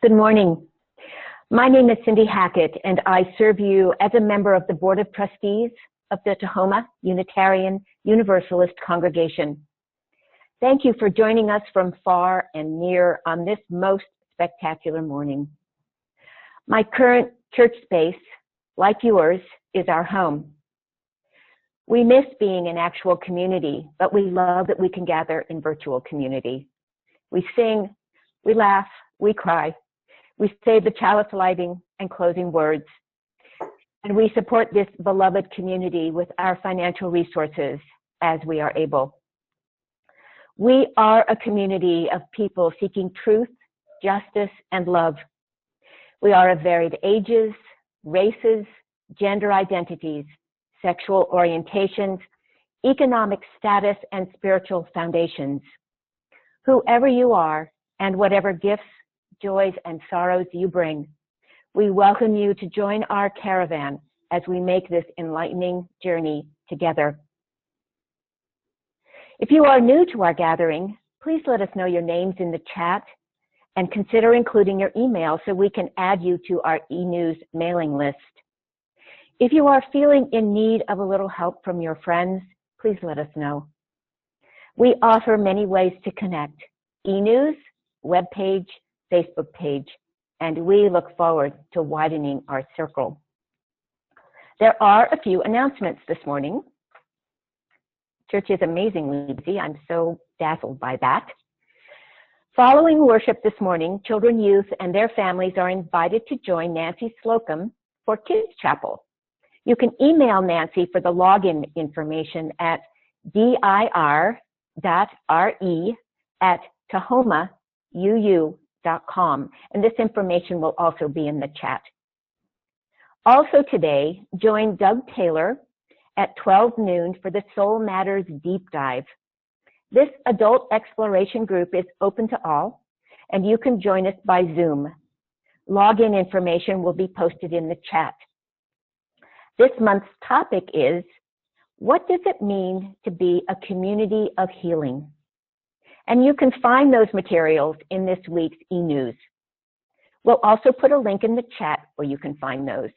Good morning. My name is Cindy Hackett, and I serve you as a member of the Board of Trustees of the Tahoma Unitarian Universalist Congregation. Thank you for joining us from far and near on this most spectacular morning. My current church space, like yours, is our home. We miss being in actual community, but we love that we can gather in virtual community. We sing, we laugh, we cry. We say the chalice lighting and closing words. And we support this beloved community with our financial resources as we are able. We are a community of people seeking truth, justice, and love. We are of varied ages, races, gender identities, sexual orientations, economic status, and spiritual foundations. Whoever you are, and whatever gifts, joys, and sorrows you bring, we welcome you to join our caravan as we make this enlightening journey together. If you are new to our gathering, please let us know your names in the chat and consider including your email so we can add you to our e-news mailing list. If you are feeling in need of a little help from your friends, please let us know. We offer many ways to connect: e-news, webpage, Facebook page, and we look forward to widening our circle. There are a few announcements this morning. Church is amazingly busy. I'm so dazzled by that. Following worship this morning, children, youth, and their families are invited to join Nancy Slocum for Kids Chapel. You can email Nancy for the login information at dir.re@tahomauu.com, and this information will also be in the chat. Also today, join Doug Taylor at 12 noon for the Soul Matters Deep Dive. This adult exploration group is open to all, and you can join us by Zoom. Login information will be posted in the chat. This month's topic is, what does it mean to be a community of healing? And you can find those materials in this week's e-news. We'll also put a link in the chat where you can find those.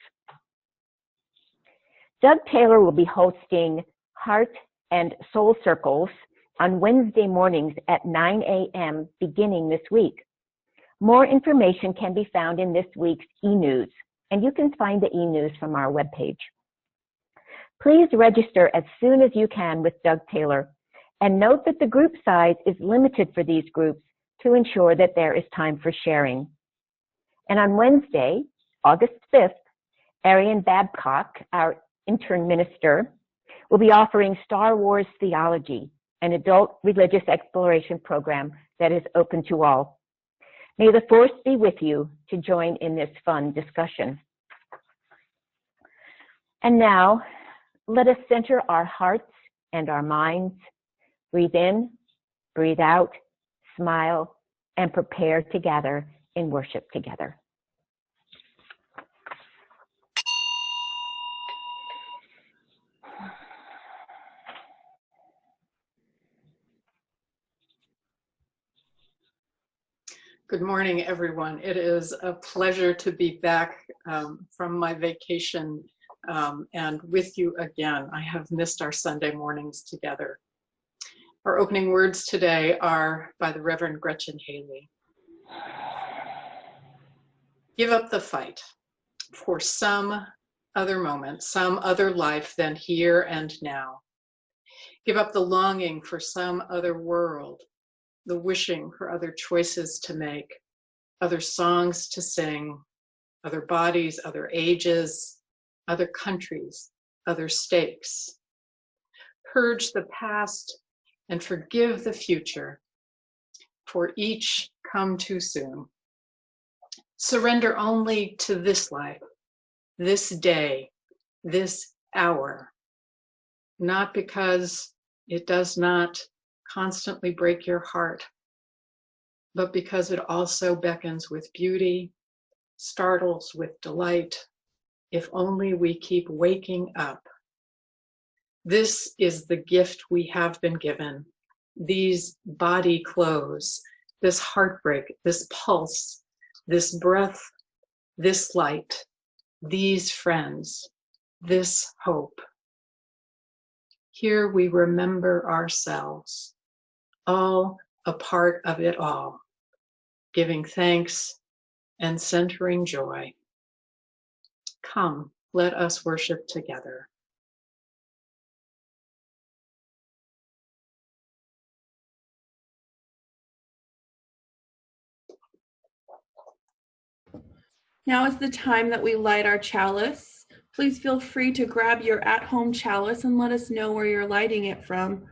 Doug Taylor will be hosting Heart and Soul Circles on Wednesday mornings at 9 a.m. beginning this week. More information can be found in this week's e-news, and you can find the e-news from our webpage. Please register as soon as you can with Doug Taylor, and note that the group size is limited for these groups to ensure that there is time for sharing. And on Wednesday, August 5th, Arian Babcock, our intern minister, will be offering Star Wars Theology, an adult religious exploration program that is open to all. May the force be with you to join in this fun discussion. And now, let us center our hearts and our minds. Breathe in, breathe out, smile, and prepare to gather in worship together. Good morning, everyone. It is a pleasure to be back from my vacation and with you again. I have missed our Sunday mornings together. Our opening words today are by the Reverend Gretchen Haley. Give up the fight for some other moment, some other life than here and now. Give up the longing for some other world, the wishing for other choices to make, other songs to sing, other bodies, other ages, other countries, other stakes. Purge the past and forgive the future, for each come too soon. Surrender only to this life, this day, this hour, not because it does not constantly break your heart, but because it also beckons with beauty, startles with delight, if only we keep waking up. This is the gift we have been given, these body clothes, this heartbreak, this pulse, this breath, this light, these friends, this hope. Here we remember ourselves, all a part of it all, giving thanks and centering joy. Come, let us worship together. Now is the time that we light our chalice. Please feel free to grab your at-home chalice and let us know where you're lighting it from.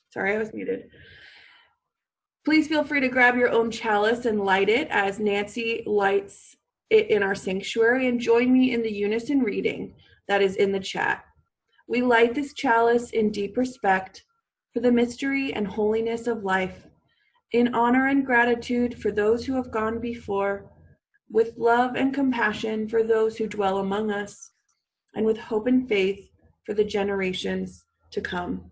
Sorry, I was muted. Please feel free to grab your own chalice and light it as Nancy lights it in our sanctuary, and join me in the Unison Reading that is in the chat. We light this chalice in deep respect for the mystery and holiness of life, in honor and gratitude for those who have gone before, with love and compassion for those who dwell among us, and with hope and faith for the generations to come.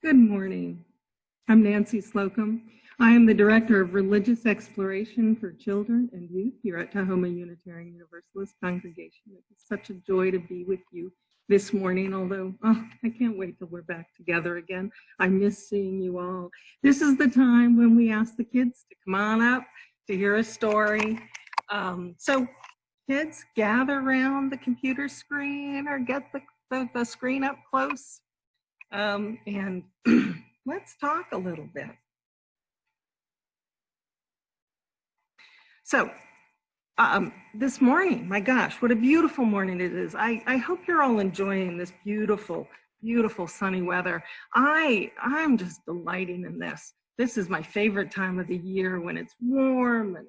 Good morning. I'm Nancy Slocum. I am the Director of Religious Exploration for Children and Youth here at Tahoma Unitarian Universalist Congregation. It's such a joy to be with you this morning, although I can't wait till we're back together again. I miss seeing you all. This is the time when we ask the kids to come on up to hear a story. So kids, gather around the computer screen or get the screen up close. And let's talk a little bit. So this morning, my gosh, what a beautiful morning it is. I hope you're all enjoying this beautiful, beautiful sunny weather. I'm just delighting in this. This is my favorite time of the year, when it's warm and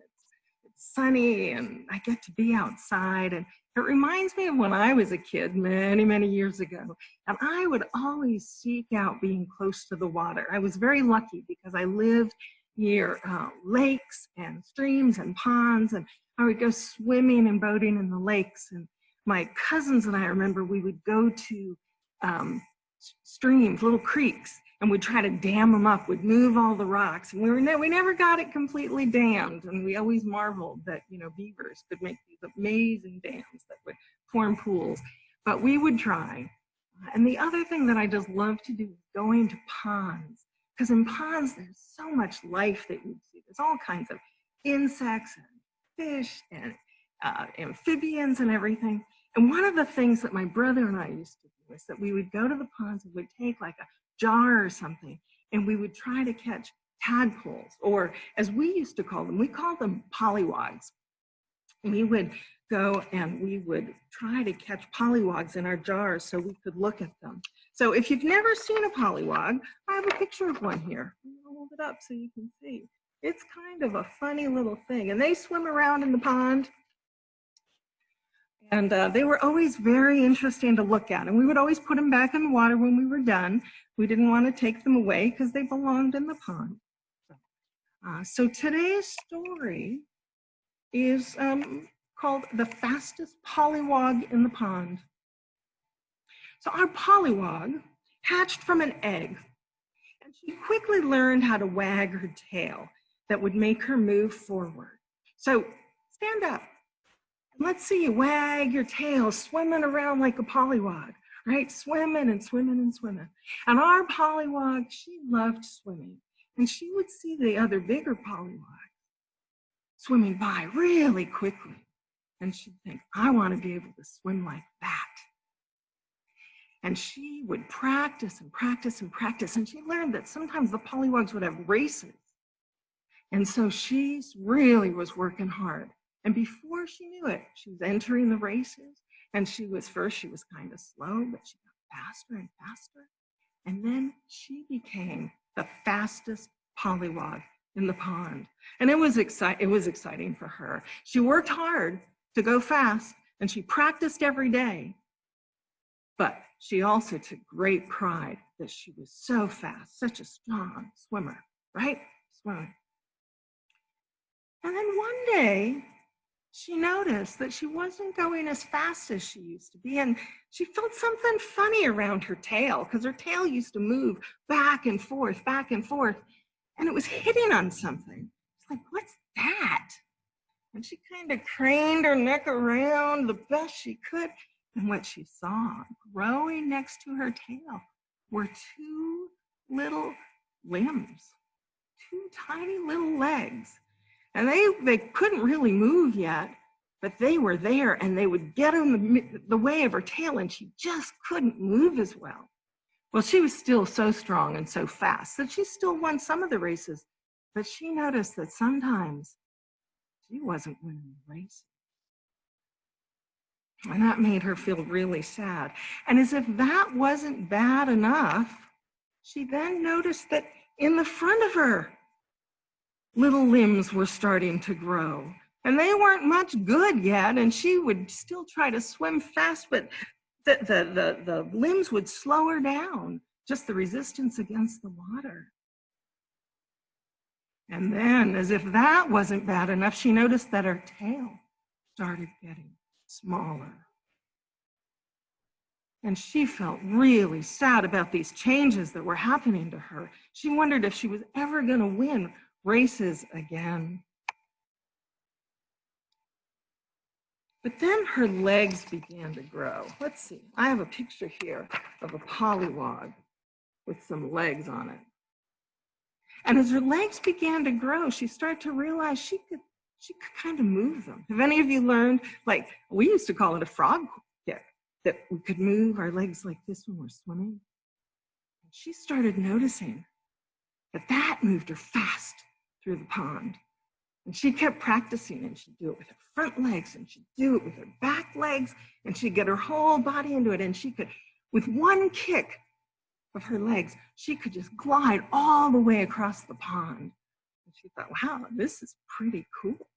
it's sunny and I get to be outside. And it reminds me of when I was a kid many, many years ago, and I would always seek out being close to the water. I was very lucky because I lived near lakes and streams and ponds, and I would go swimming and boating in the lakes. And my cousins and I, remember, we would go to streams, little creeks, and we'd try to dam them up. We'd move all the rocks, and we never got it completely dammed. And we always marveled that, you know, beavers could make these amazing dams that would form pools. But we would try. And the other thing that I just love to do is going to ponds, because in ponds there's so much life that you see. There's all kinds of insects and fish and amphibians and everything. And one of the things that my brother and I used to do is that we would go to the ponds and we'd take like a jar or something, and we would try to catch tadpoles, or as we used to call them, we called them polywogs. We would go and we would try to catch polywogs in our jars so we could look at them. So if you've never seen a polywog, I have a picture of one here. I'm gonna hold it up so you can see. It's kind of a funny little thing, and they swim around in the pond. And they were always very interesting to look at. And we would always put them back in the water when we were done. We didn't want to take them away because they belonged in the pond. So today's story is called The Fastest Poliwog in the Pond. So our poliwog hatched from an egg, and she quickly learned how to wag her tail that would make her move forward. So stand up. Let's see you wag your tail, swimming around like a poliwog, right? Swimming and swimming and swimming. And our poliwog, she loved swimming. And she would see the other bigger polywogs swimming by really quickly. And she'd think, I want to be able to swim like that. And she would practice and practice and practice. And she learned that sometimes the polywogs would have races. And so she really was working hard. And before she knew it, she was entering the races. And she was kind of slow, but she got faster and faster. And then she became the fastest poliwog in the pond. And it was exciting for her. She worked hard to go fast, and she practiced every day. But she also took great pride that she was so fast, such a strong swimmer, right? Swimming. And then one day, she noticed that she wasn't going as fast as she used to be, and she felt something funny around her tail, because her tail used to move back and forth, and it was hitting on something. It's like, what's that? And she kind of craned her neck around the best she could, and what she saw growing next to her tail were two little limbs, two tiny little legs. And they couldn't really move yet, but they were there, and they would get in the way of her tail, and she just couldn't move as well. Well, she was still so strong and so fast that she still won some of the races, but she noticed that sometimes she wasn't winning the races. And that made her feel really sad. And as if that wasn't bad enough, she then noticed that in the front of her, little limbs were starting to grow. And they weren't much good yet, and she would still try to swim fast, but the limbs would slow her down, just the resistance against the water. And then, as if that wasn't bad enough, she noticed that her tail started getting smaller. And she felt really sad about these changes that were happening to her. She wondered if she was ever going to win races again. But then her legs began to grow. Let's see, I have a picture here of a Poliwog with some legs on it. And as her legs began to grow, she started to realize she could kind of move them. Have any of you learned, like, we used to call it a frog kick, that we could move our legs like this when we're swimming? And she started noticing that moved her fast through the pond. And she kept practicing, and she'd do it with her front legs, and she'd do it with her back legs, and she'd get her whole body into it, and she could, with one kick of her legs, she could just glide all the way across the pond. And she thought, wow, this is pretty cool.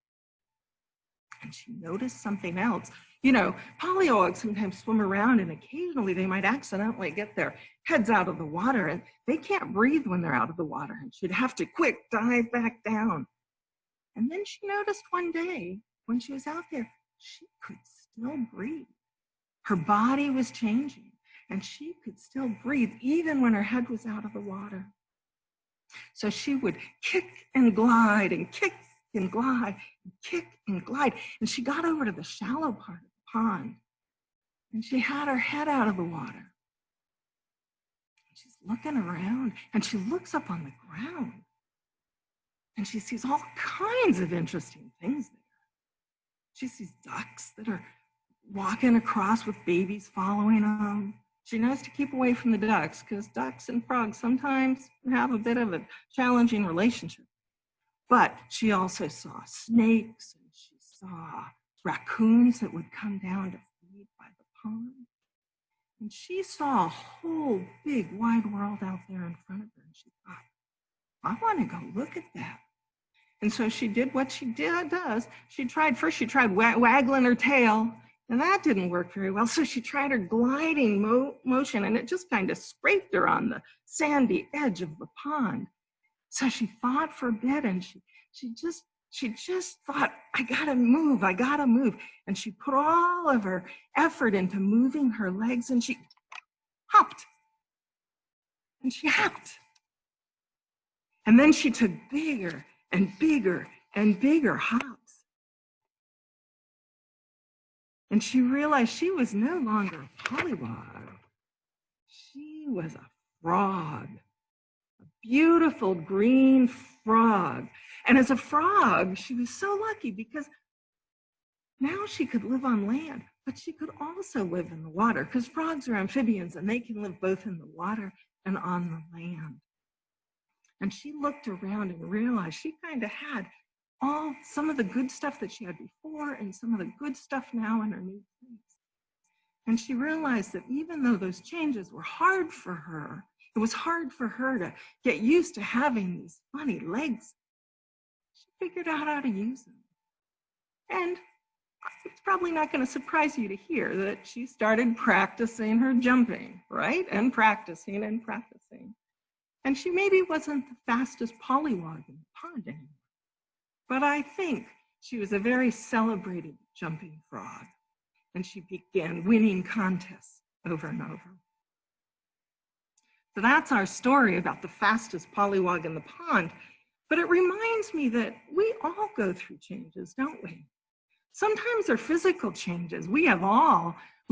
And she noticed something else. You know, Poliwogs sometimes swim around, and occasionally they might accidentally get their heads out of the water, and they can't breathe when they're out of the water, and she'd have to quick dive back down. And then she noticed one day when she was out there, she could still breathe. Her body was changing, and she could still breathe even when her head was out of the water. So she would kick and glide and kick and glide and kick and glide. And she got over to the shallow part of the pond, and she had her head out of the water. She's looking around, and she looks up on the ground, and she sees all kinds of interesting things there. She sees ducks that are walking across with babies following them. She knows to keep away from the ducks, because ducks and frogs sometimes have a bit of a challenging relationship. But she also saw snakes, and she saw raccoons that would come down to feed by the pond. And she saw a whole big wide world out there in front of her, and she thought, I want to go look at that. And so she did what she does. She tried waggling her tail, and that didn't work very well. So she tried her gliding motion, and it just kind of scraped her on the sandy edge of the pond. So she thought for a bit, and she just thought, I gotta move. And she put all of her effort into moving her legs, and she hopped. And she hopped. And then she took bigger and bigger and bigger hops. And she realized she was no longer a Poliwog. She was a frog, a beautiful green frog. And as a frog, she was so lucky, because now she could live on land, but she could also live in the water, because frogs are amphibians, and they can live both in the water and on the land. And she looked around and realized she kind of had some of the good stuff that she had before, and some of the good stuff now in her new place. And she realized that even though those changes were hard for her, it was hard for her to get used to having these funny legs. She figured out how to use them. And it's probably not going to surprise you to hear that she started practicing her jumping, right? And practicing and practicing. And she maybe wasn't the fastest pollywog in the pond anymore. But I think she was a very celebrated jumping frog. And she began winning contests over and over. So that's our story about the fastest pollywog in the pond. But it reminds me that we all go through changes, don't we? Sometimes they're physical changes. We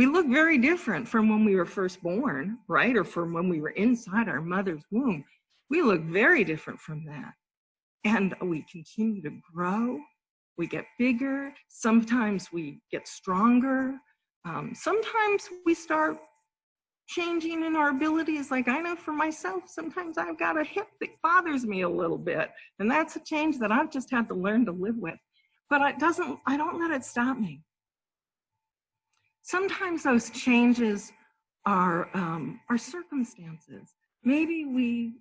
look very different from when we were first born, right? Or from when we were inside our mother's womb. We look very different from that. And we continue to grow. We get bigger. Sometimes we get stronger. Sometimes we start changing in our abilities. Like I know for myself, sometimes I've got a hip that bothers me a little bit. And that's a change that I've just had to learn to live with. But I don't let it stop me. Sometimes those changes are circumstances. Maybe we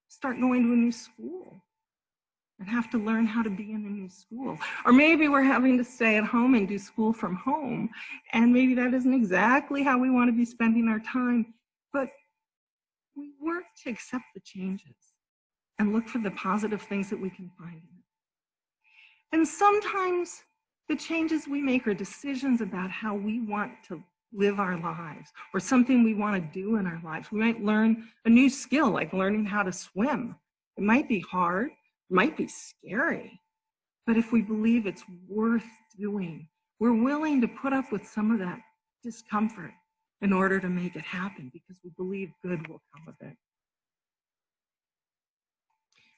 start going to a new school and have to learn how to be in a new school. Or maybe we're having to stay at home and do school from home. And maybe that isn't exactly how we want to be spending our time. But we work to accept the changes and look for the positive things that we can find in it. And sometimes the changes we make are decisions about how we want to live our lives or something we want to do in our lives. We might learn a new skill, like learning how to swim. It might be hard, it might be scary, but if we believe it's worth doing, we're willing to put up with some of that discomfort in order to make it happen because we believe good will come of it.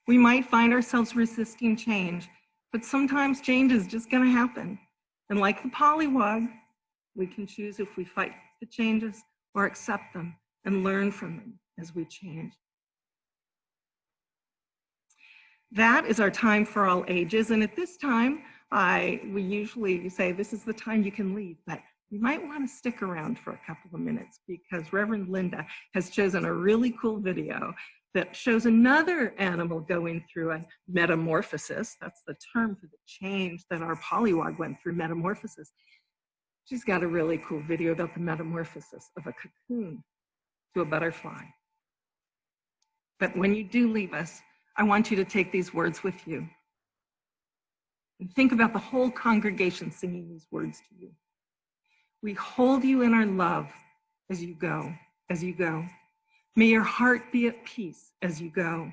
We might find ourselves resisting change, but sometimes change is just going to happen. And like the pollywog, we can choose if we fight the changes or accept them and learn from them as we change. That is our time for all ages. And at this time, we usually say this is the time you can leave, but you might want to stick around for a couple of minutes because Reverend Linda has chosen a really cool video that shows another animal going through a metamorphosis. That's the term for the change that our pollywog went through, metamorphosis. She's got a really cool video about the metamorphosis of a cocoon to a butterfly. But when you do leave us, I want you to take these words with you. And think about the whole congregation singing these words to you. We hold you in our love as you go, as you go. May your heart be at peace as you go.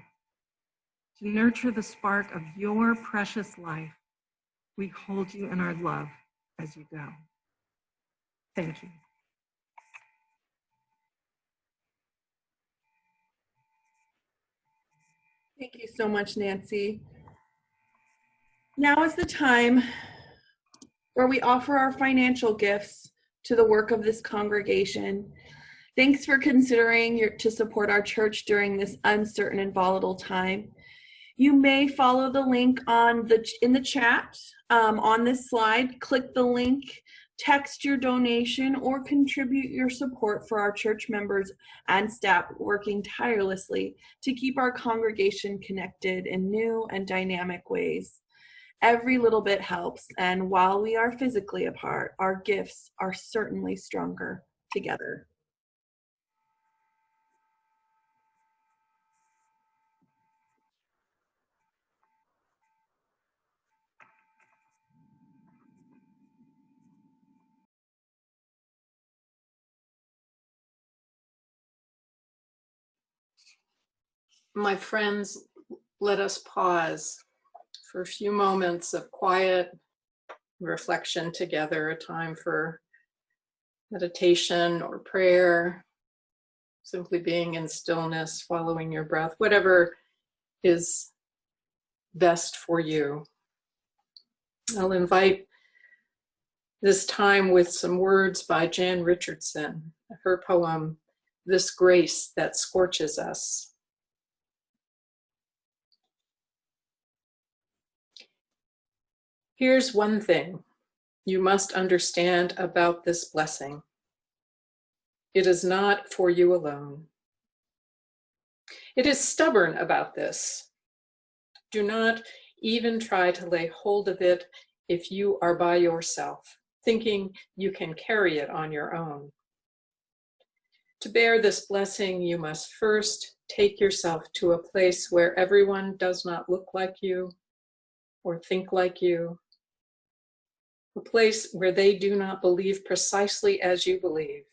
To nurture the spark of your precious life, we hold you in our love as you go. Thank you. Thank you so much, Nancy. Now is the time where we offer our financial gifts to the work of this congregation. Thanks for considering to support our church during this uncertain and volatile time. You may follow the link in the chat on this slide. Click the link, text your donation, or contribute your support for our church members and staff working tirelessly to keep our congregation connected in new and dynamic ways. Every little bit helps, and while we are physically apart, our gifts are certainly stronger together. My friends, let us pause for a few moments of quiet reflection together, a time for meditation or prayer, simply being in stillness, following your breath, whatever is best for you. I'll invite this time with some words by Jan Richardson, her poem, "This Grace That Scorches Us." Here's one thing you must understand about this blessing. It is not for you alone. It is stubborn about this. Do not even try to lay hold of it if you are by yourself. thinking you can carry it on your own. To bear this blessing, you must first take yourself to a place where everyone does not look like you or think like you, a place where they do not believe precisely as you believe,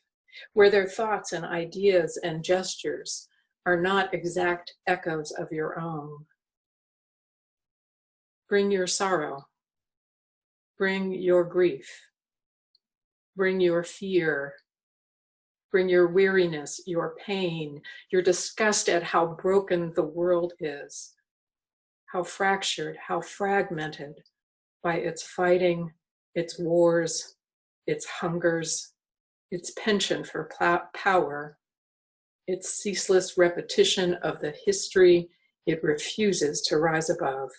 where their thoughts and ideas and gestures are not exact echoes of your own. Bring your sorrow, bring your grief, bring your fear, bring your weariness, your pain, your disgust at how broken the world is, how fractured, how fragmented by its fighting, its wars, its hungers, its penchant for power, its ceaseless repetition of the history it refuses to rise above.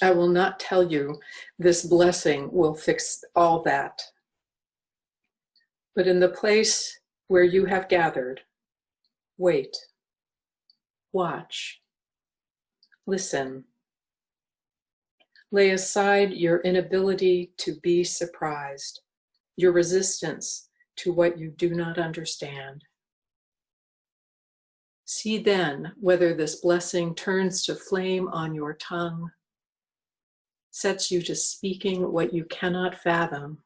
I will not tell you this blessing will fix all that. But in the place where you have gathered, wait, watch, listen. Lay aside your inability to be surprised, your resistance to what you do not understand. See then whether this blessing turns to flame on your tongue, sets you to speaking what you cannot fathom,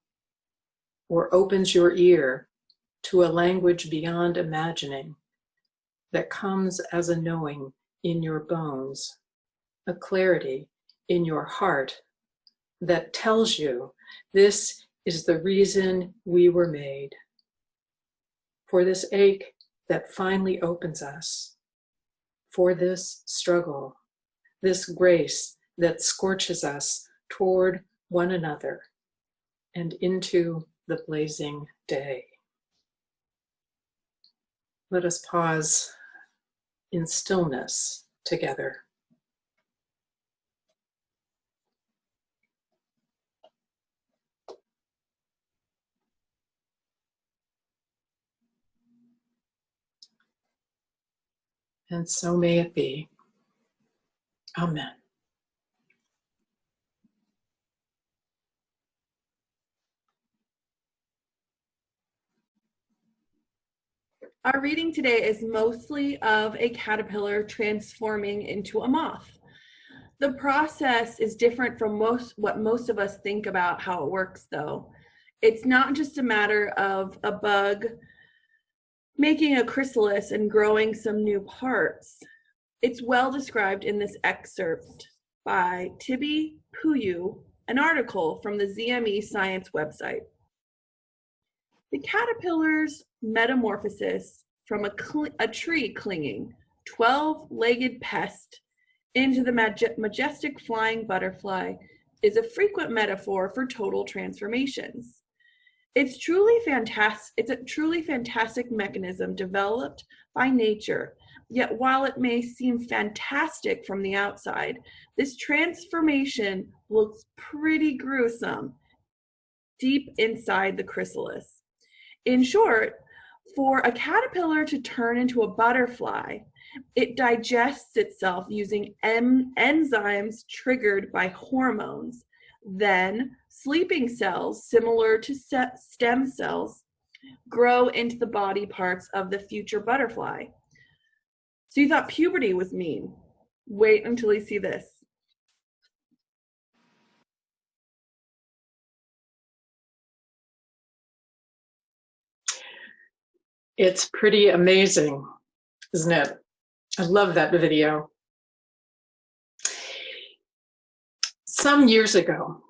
or opens your ear to a language beyond imagining that comes as a knowing in your bones, a clarity in your heart that tells you this is the reason we were made, for this ache that finally opens us, for this struggle, this grace that scorches us toward one another and into the blazing day. Let us pause in stillness together. And so may it be. Amen. Our reading today is mostly of a caterpillar transforming into a moth. The process is different from what most of us think about how it works, though. It's not just a matter of a bug making a chrysalis and growing some new parts. It's well described in this excerpt by Tibi Puyu, an article from the ZME Science website. The caterpillar's metamorphosis from a tree clinging, 12-legged pest into the majestic flying butterfly is a frequent metaphor for total transformations. It's a truly fantastic mechanism developed by nature, yet while it may seem fantastic from the outside, this transformation looks pretty gruesome deep inside the chrysalis. In short, for a caterpillar to turn into a butterfly, it digests itself using enzymes triggered by hormones. Then, sleeping cells, similar to stem cells, grow into the body parts of the future butterfly. So you thought puberty was mean. Wait until you see this. It's pretty amazing, isn't it? I love that video. Some years ago,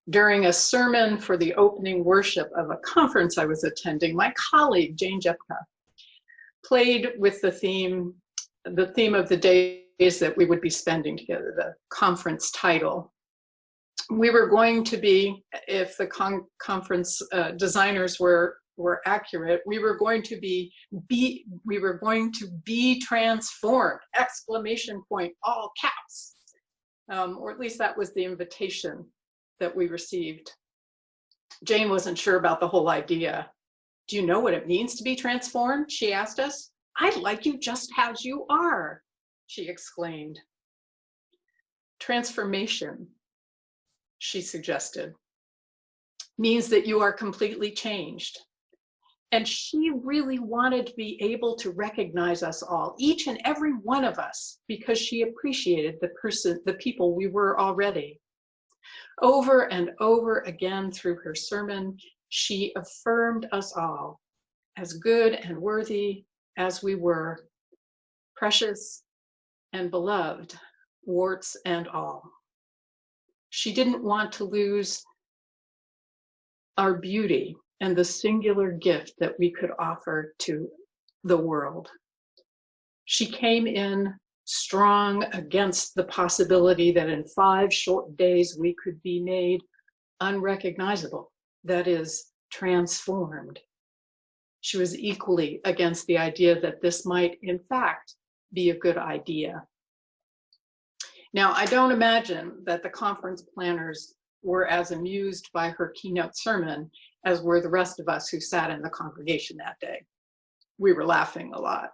during a sermon for the opening worship of a conference I was attending, my colleague, Jane Jepka, played with the theme of the days that we would be spending together, the conference title. We were going to be, if the conference designers were accurate, we were going to be transformed! Exclamation point, all caps. Or at least that was the invitation that we received. Jane wasn't sure about the whole idea. Do you know what it means to be transformed? She asked us. I'd like you just as you are, she exclaimed. Transformation she suggested, means that you are completely changed. And she really wanted to be able to recognize us all, each and every one of us, because she appreciated the people we were already. Over and over again through her sermon, she affirmed us all as good and worthy as we were, precious and beloved, warts and all. She didn't want to lose our beauty and the singular gift that we could offer to the world. She came in strong against the possibility that in 5 short days we could be made unrecognizable, that is, transformed. She was equally against the idea that this might, in fact, be a good idea. Now, I don't imagine that the conference planners were as amused by her keynote sermon as were the rest of us who sat in the congregation that day. We were laughing a lot.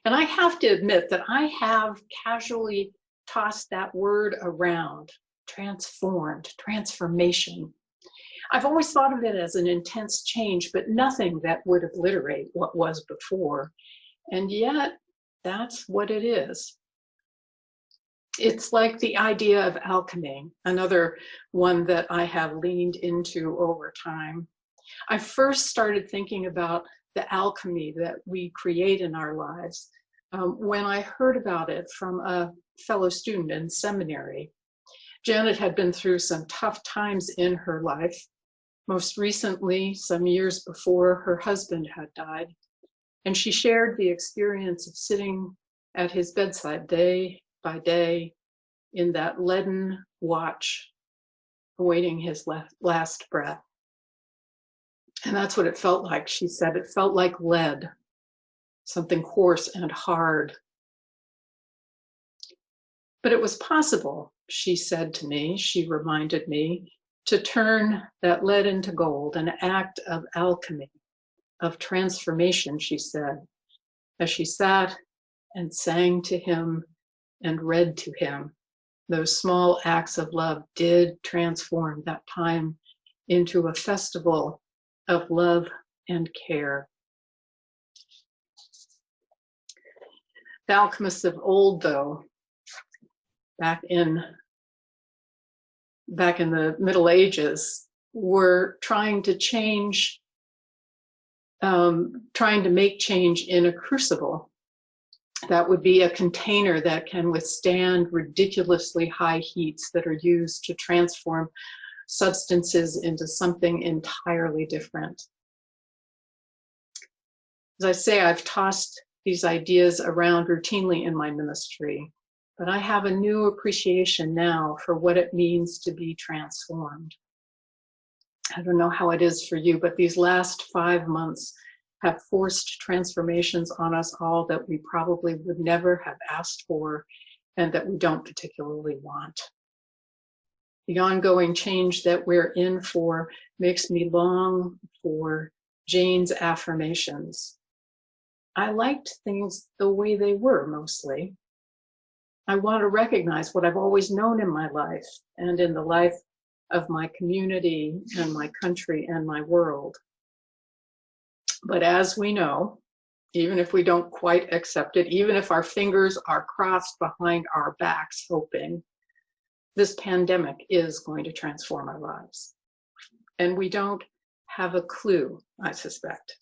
And I have to admit that I have casually tossed that word around, transformed, transformation. I've always thought of it as an intense change, but nothing that would obliterate what was before. And yet, that's what it is. It's like the idea of alchemy, another one that I have leaned into over time. I first started thinking about the alchemy that we create in our lives when I heard about it from a fellow student in seminary. Janet had been through some tough times in her life. Most recently, some years before, her husband had died, and she shared the experience of sitting at his bedside day by day in that leaden watch, awaiting his last breath. And that's what it felt like, she said. It felt like lead, something coarse and hard. But it was possible, she said to me, she reminded me, to turn that lead into gold, an act of alchemy, of transformation, she said, as she sat and sang to him and read to him. Those small acts of love did transform that time into a festival of love and care. The alchemists of old, though, back in the Middle Ages, were trying to make change in a crucible. That would be a container that can withstand ridiculously high heats that are used to transform substances into something entirely different. As I say, I've tossed these ideas around routinely in my ministry, but I have a new appreciation now for what it means to be transformed. I don't know how it is for you, but these last 5 months have forced transformations on us all that we probably would never have asked for and that we don't particularly want. The ongoing change that we're in for makes me long for Jane's affirmations. I liked things the way they were mostly. I want to recognize what I've always known in my life and in the life of my community and my country and my world. But as we know, even if we don't quite accept it, even if our fingers are crossed behind our backs hoping, this pandemic is going to transform our lives. And we don't have a clue, I suspect,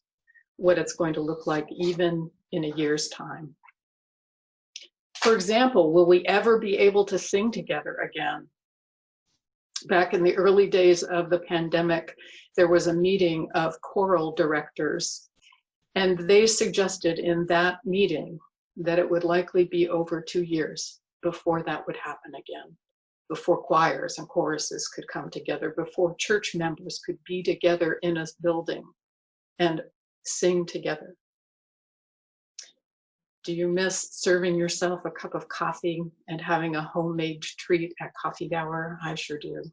what it's going to look like even in a year's time. For example, will we ever be able to sing together again? Back in the early days of the pandemic, there was a meeting of choral directors, and they suggested in that meeting that it would likely be over 2 years before that would happen again, before choirs and choruses could come together, before church members could be together in a building and sing together. Do you miss serving yourself a cup of coffee and having a homemade treat at coffee hour? I sure do.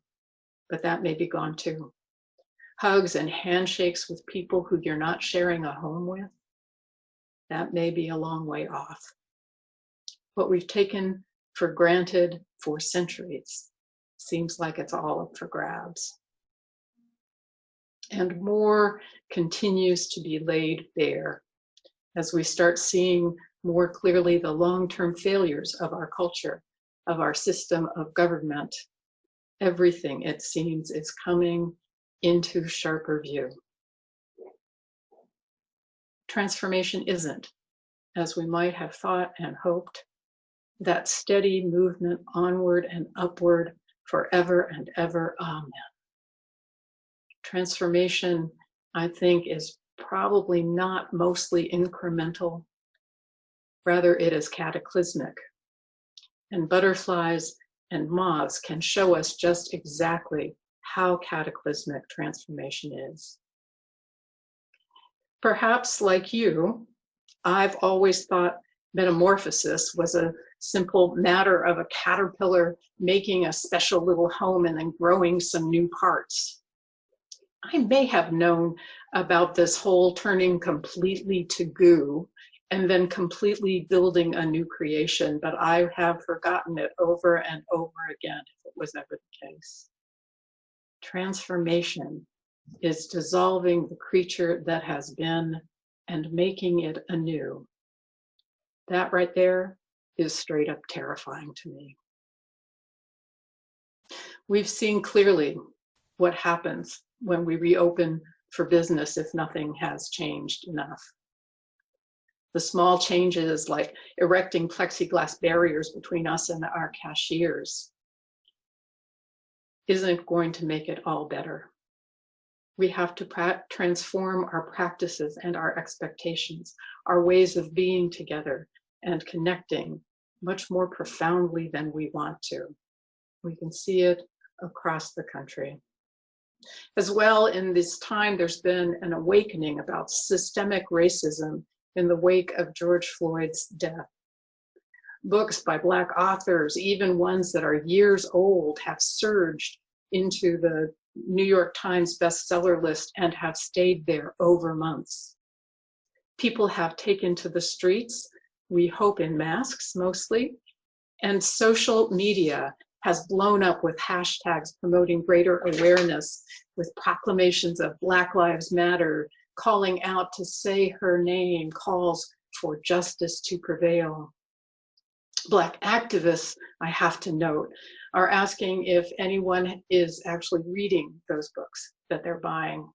But that may be gone too. Hugs and handshakes with people who you're not sharing a home with, that may be a long way off. What we've taken for granted for centuries seems like it's all up for grabs. And more continues to be laid bare as we start seeing more clearly the long-term failures of our culture, of our system of government. Everything, it seems, is coming into sharper view. Transformation isn't, as we might have thought and hoped, that steady movement onward and upward forever and ever. Amen. Transformation, I think, is probably not mostly incremental. Rather, it is cataclysmic. And butterflies and moths can show us just exactly how cataclysmic transformation is. Perhaps, like you, I've always thought metamorphosis was a simple matter of a caterpillar making a special little home and then growing some new parts. I may have known about this whole turning completely to goo and then completely building a new creation, but I have forgotten it over and over again if it was ever the case. Transformation is dissolving the creature that has been and making it anew. That right there is straight up terrifying to me. We've seen clearly what happens when we reopen for business if nothing has changed enough. The small changes like erecting plexiglass barriers between us and our cashiers isn't going to make it all better. We have to transform our practices and our expectations, our ways of being together and connecting much more profoundly than we want to. We can see it across the country. As well, in this time, there's been an awakening about systemic racism in the wake of George Floyd's death. Books by Black authors, even ones that are years old, have surged into the New York Times bestseller list and have stayed there over months. People have taken to the streets, we hope in masks mostly, and social media has blown up with hashtags promoting greater awareness, with proclamations of Black Lives Matter, calling out to say her name, calls for justice to prevail. Black activists, I have to note, are asking if anyone is actually reading those books that they're buying.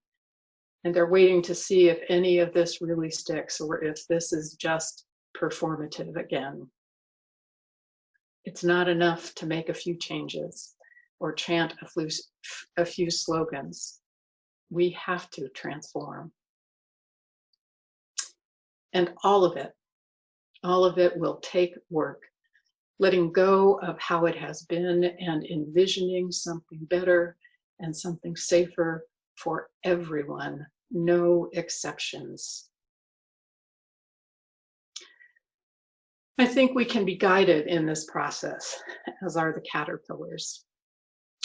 And they're waiting to see if any of this really sticks or if this is just performative again. It's not enough to make a few changes or chant a few slogans. We have to transform. And all of it will take work. Letting go of how it has been and envisioning something better and something safer for everyone, no exceptions. I think we can be guided in this process, as are the caterpillars.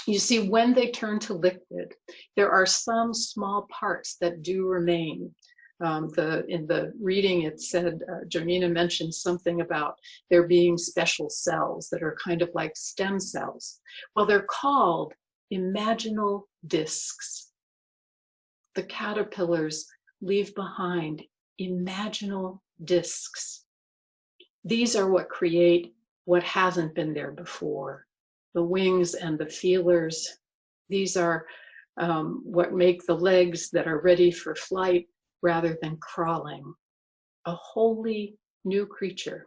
You see, when they turn to liquid, there are some small parts that do remain. In the reading, it said, Janina mentioned something about there being special cells that are kind of like stem cells. Well, they're called imaginal discs. The caterpillars leave behind imaginal discs. These are what create what hasn't been there before. The wings and the feelers, these are what make the legs that are ready for flight rather than crawling. A wholly new creature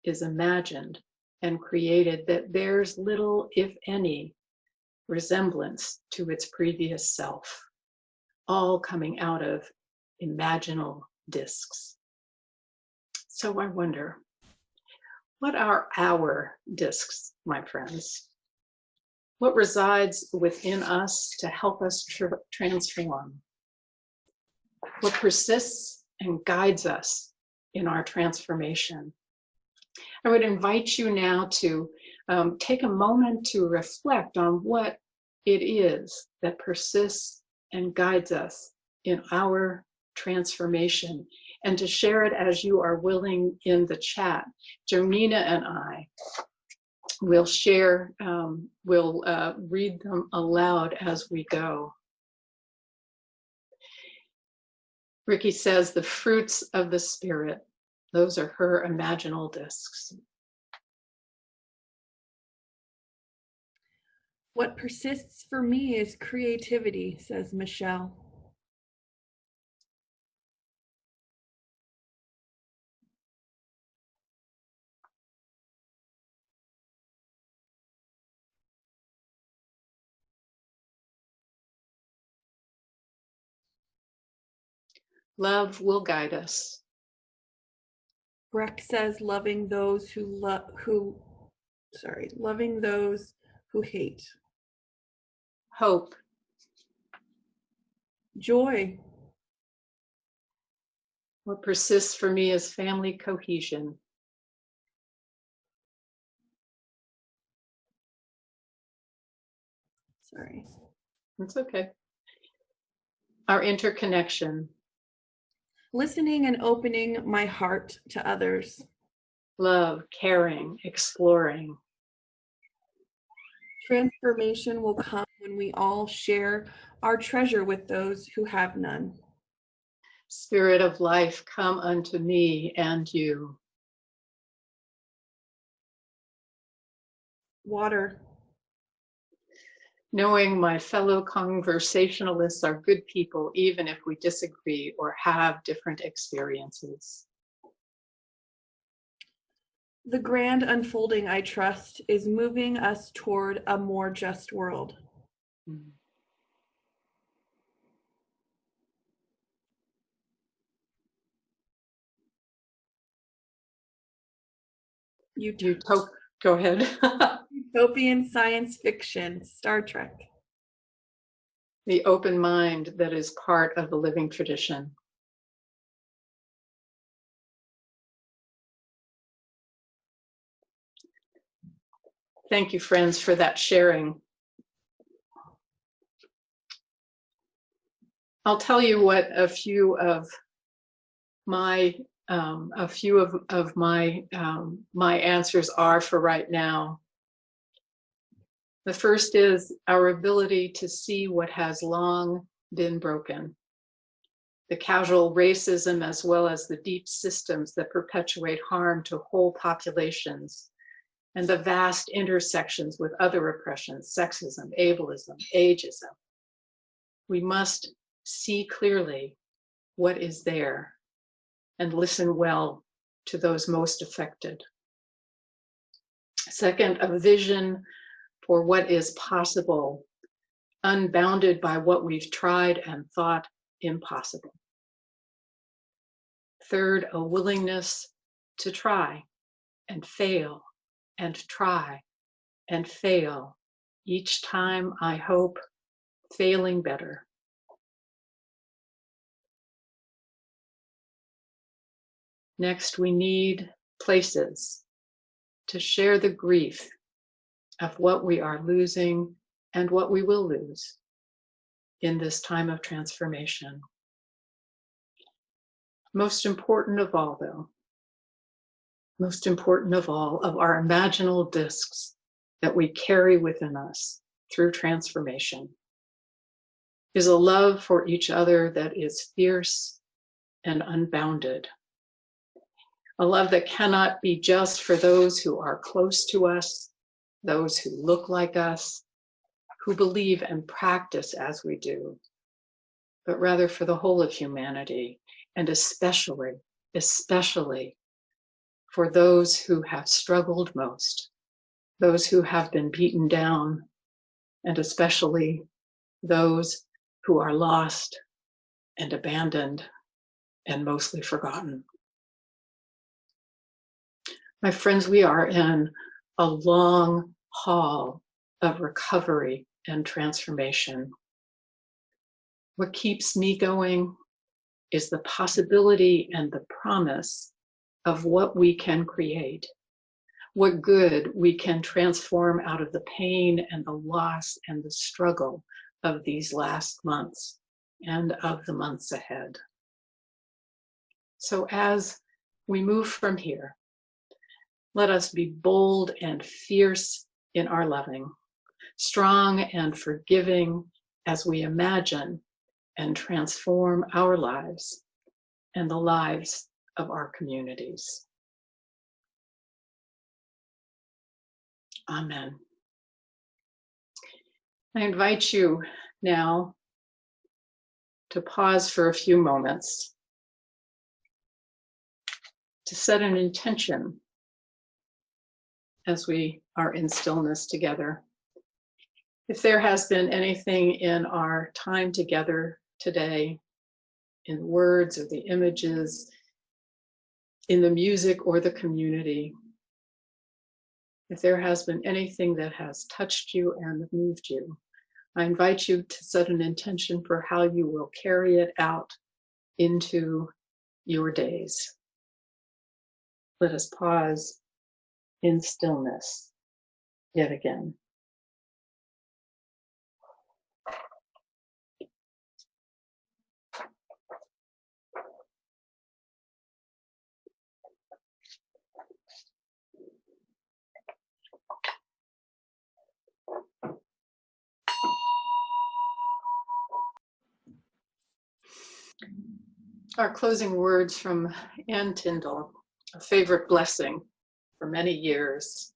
is imagined and created that bears little, if any, resemblance to its previous self, all coming out of imaginal discs. So I wonder, what are our discs, my friends? What resides within us to help us transform? What persists and guides us in our transformation? I would invite you now to take a moment to reflect on what it is that persists and guides us in our transformation, and to share it as you are willing in the chat. Janina and I We'll share, we'll read them aloud as we go. Ricky says the fruits of the Spirit, those are her imaginal discs. What persists for me is creativity, says Michelle. Love will guide us. Breck says loving those loving those who hate. Hope. Joy. What persists for me is family cohesion. Sorry. It's okay. Our interconnection. Listening and opening my heart to others. Love, caring, exploring. Transformation will come when we all share our treasure with those who have none. Spirit of life, come unto me and you. Water. Knowing my fellow conversationalists are good people, even if we disagree or have different experiences. The grand unfolding, I trust, is moving us toward a more just world. Go ahead. Utopian science fiction, Star Trek. The open mind that is part of the living tradition. Thank you, friends, for that sharing. I'll tell you what a few of my my answers are for right now. The first is our ability to see what has long been broken. The casual racism, as well as the deep systems that perpetuate harm to whole populations, and the vast intersections with other oppressions, sexism, ableism, ageism. We must see clearly what is there and listen well to those most affected. Second, a vision for what is possible, unbounded by what we've tried and thought impossible. Third, a willingness to try and fail and try and fail. Each time, I hope, failing better. Next, we need places to share the grief of what we are losing and what we will lose in this time of transformation. Most important of all, though, most important of all, of our imaginal discs that we carry within us through transformation is a love for each other that is fierce and unbounded. A love that cannot be just for those who are close to us, those who look like us, who believe and practice as we do, but rather for the whole of humanity, and especially for those who have struggled most, those who have been beaten down, and especially those who are lost and abandoned and mostly forgotten. My friends, we are in a long haul of recovery and transformation. What keeps me going is the possibility and the promise of what we can create, what good we can transform out of the pain and the loss and the struggle of these last months and of the months ahead. So as we move from here, Let us be bold and fierce in our loving, strong and forgiving as we imagine and transform our lives and the lives of our communities. Amen. I invite you now to pause for a few moments, to set an intention as we are in stillness together. If there has been anything in our time together today, in words or the images, in the music or the community, if there has been anything that has touched you and moved you, I invite you to set an intention for how you will carry it out into your days. Let us pause in stillness yet again. Our closing words from Ann Tyndall, a favorite blessing for many years.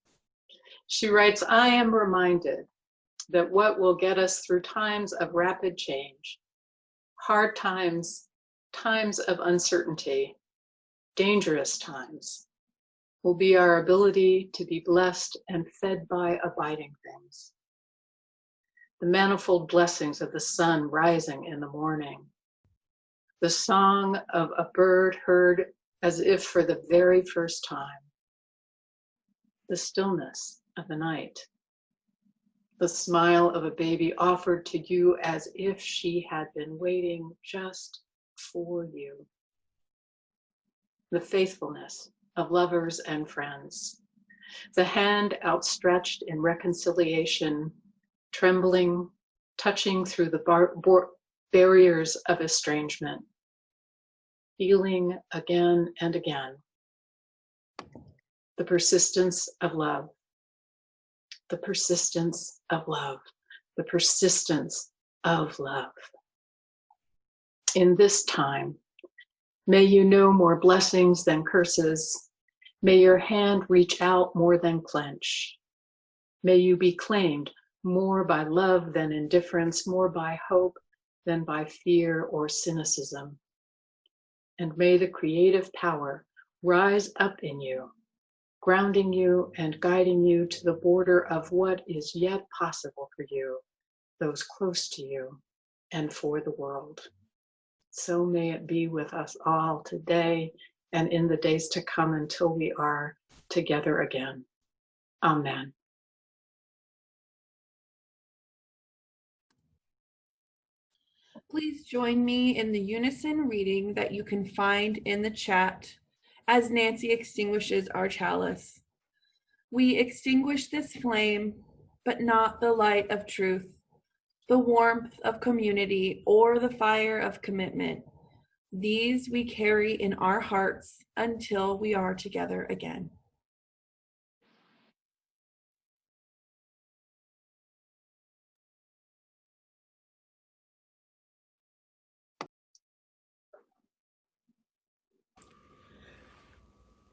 She writes, "I am reminded that what will get us through times of rapid change, hard times, times of uncertainty, dangerous times, will be our ability to be blessed and fed by abiding things. The manifold blessings of the sun rising in the morning, the song of a bird heard as if for the very first time, the stillness of the night, the smile of a baby offered to you as if she had been waiting just for you, the faithfulness of lovers and friends, the hand outstretched in reconciliation, trembling, touching through the barriers of estrangement, healing again and again, the persistence of love, the persistence of love, the persistence of love. In this time, may you know more blessings than curses. May your hand reach out more than clench. May you be claimed more by love than indifference, more by hope than by fear or cynicism. And may the creative power rise up in you, grounding you and guiding you to the border of what is yet possible for you, those close to you, and for the world. So may it be with us all today and in the days to come until we are together again. Amen. Please join me in the unison reading that you can find in the chat as Nancy extinguishes our chalice. We extinguish this flame, but not the light of truth, the warmth of community, or the fire of commitment. These we carry in our hearts until we are together again.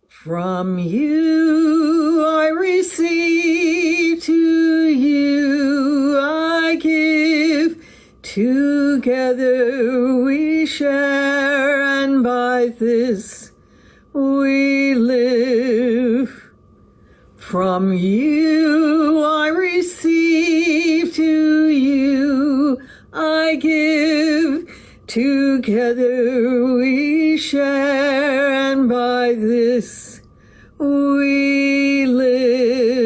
From you I receive, to you I give, together we share, and by this we live. From you I receive, to you I give, together we share, and by this we live.